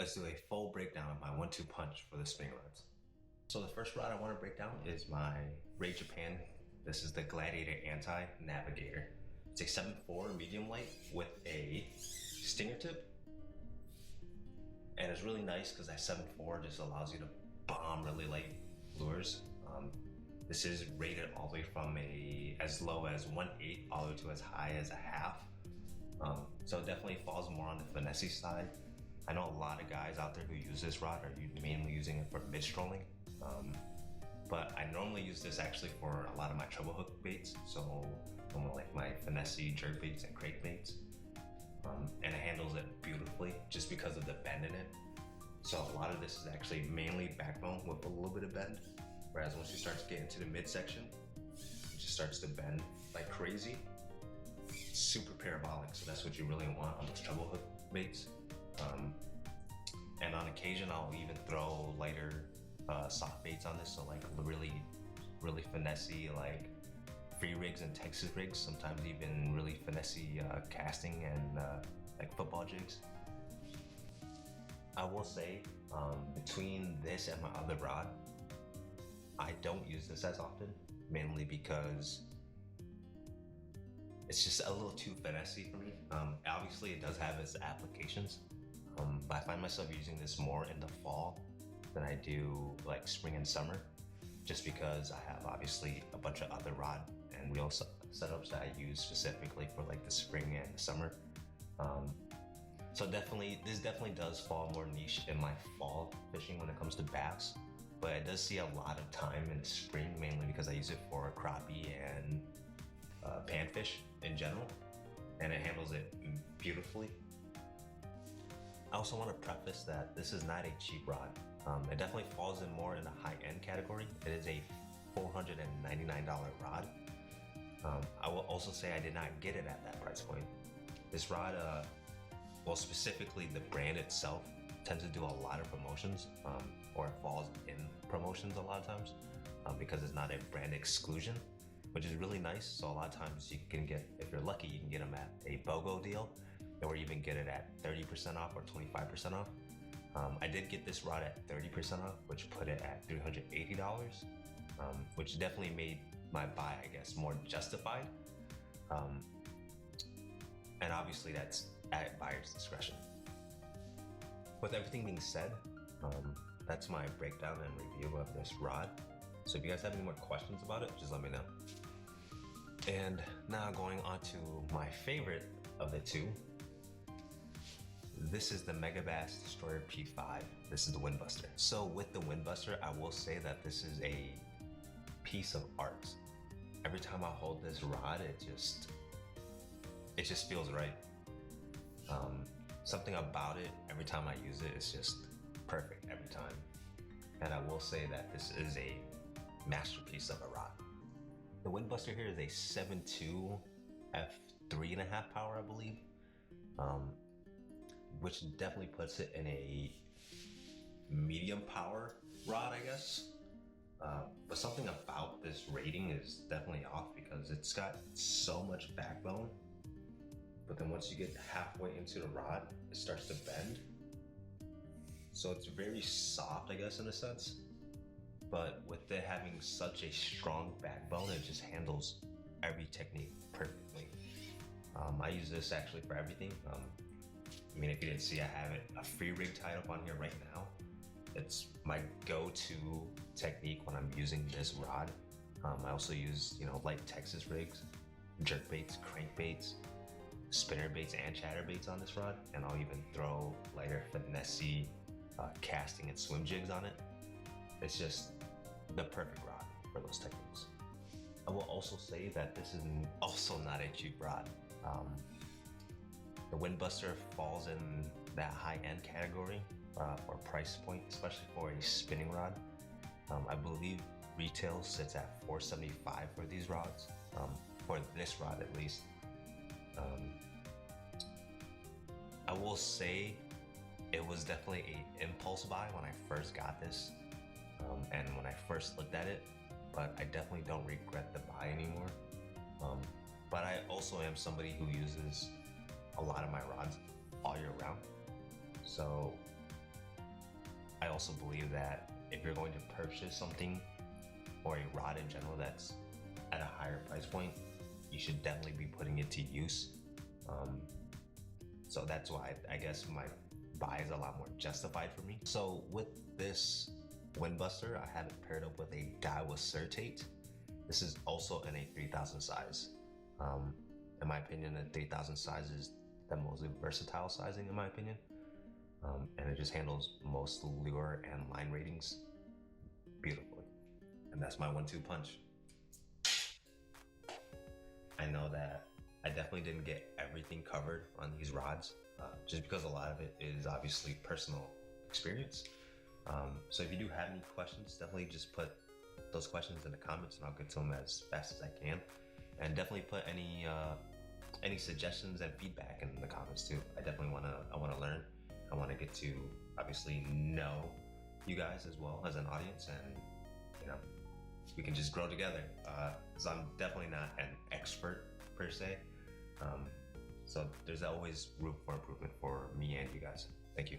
let's do a full breakdown of my 1-2 punch for the spinning rods. So the first rod I want to break down is my Ray Japan. This is the Gladiator Navigator. It's a 7.4 medium light with a stinger tip. And it's really nice because that 7.4 just allows you to bomb really light lures. This is rated all the way from as low as 1/8 all the way to as high as a half. So it definitely falls more on the finesse side. I know a lot of guys out there who use this rod are mainly using it for mid-strolling. But I normally use this actually for a lot of my treble hook baits. So like my finesse jerk baits and crank baits. And it handles it beautifully just because of the bend in it. So a lot of this is actually mainly backbone with a little bit of bend. Whereas once you start to get into the midsection, it just starts to bend like crazy. Super parabolic, so that's what you really want on those treble hook baits. And on occasion, I'll even throw lighter soft baits on this, so like really finessey, like free rigs and Texas rigs, sometimes even really finessey casting and like football jigs. I will say, between this and my other rod, I don't use this as often, mainly because it's just a little too finessey for me. Obviously, it does have its applications, but I find myself using this more in the fall than I do like spring and summer, just because I have obviously a bunch of other rod and reel setups that I use specifically for like the spring and the summer. So this definitely does fall more niche in my fall fishing when it comes to bass, but I does see a lot of time in the spring, mainly because I use it for crappie and panfish in general, and it handles it beautifully. I also want to preface that this is not a cheap rod. It definitely falls in more in the high-end category. It is a $499 rod. I will also say I did not get it at that price point. This rod, well, specifically the brand itself, tends to do a lot of promotions, or it falls in promotions a lot of times, because it's not a brand exclusion, which is really nice. So a lot of times you can get, if you're lucky, you can get them at a BOGO deal, or even get it at 30% off or 25% off. I did get this rod at 30% off, which put it at $380, which definitely made my buy, I guess, more justified. And obviously that's at buyer's discretion. With everything being said, that's my breakdown and review of this rod. So if you guys have any more questions about it, just let me know. And now going on to my favorite of the two. This is the Megabass Destroyer P5. This is the WindBuster. So with the WindBuster, I will say that this is a piece of art. Every time I hold this rod, it just feels right. Something about it, every time I use it, it's just perfect every time. And I will say that this is a masterpiece of a rod. The WindBuster here is a 7.2 f3.5 power, I believe, which definitely puts it in a medium power rod, I guess. But something about this rating is definitely off because it's got so much backbone. But then once you get halfway into the rod, it starts to bend. So it's very soft, I guess, in a sense. But with it having such a strong backbone, it just handles every technique perfectly. I use this actually for everything. I mean, if you didn't see, I have a free rig tied up on here right now. It's my go-to technique when I'm using this rod. I also use, light Texas rigs, jerk baits, crank baits, spinner baits, and chatter baits on this rod. And I'll even throw lighter finessey casting and swim jigs on it. It's just the perfect rod for those techniques. I will also say that this is also not a cheap rod. The WindBuster falls in that high-end category for price point, especially for a spinning rod. I believe retail sits at $475 for these rods, for this rod at least. I will say it was definitely an impulse buy when I first got this, and when I first looked at it, but I definitely don't regret the buy anymore. But I also am somebody who uses a lot of my rods all year round. So I also believe that if you're going to purchase something or a rod in general that's at a higher price point, you should definitely be putting it to use. So that's why I guess my buy is a lot more justified for me. So with this WindBuster, I have it paired up with a guy with Certate. This is also in a 3000 size. In my opinion, the 3000 size is the most versatile sizing in my opinion. And it just handles most lure and line ratings beautifully. And that's my 1-2 punch. I know that I definitely didn't get everything covered on these rods, just because a lot of it is obviously personal experience. So if you do have any questions, definitely just put those questions in the comments and I'll get to them as fast as I can. And definitely put any suggestions and feedback in the comments too. I definitely wanna learn. I wanna get to obviously know you guys as well as an audience, and you know, we can just grow together. Because I'm definitely not an expert per se. So there's always room for improvement for me and you guys. Thank you.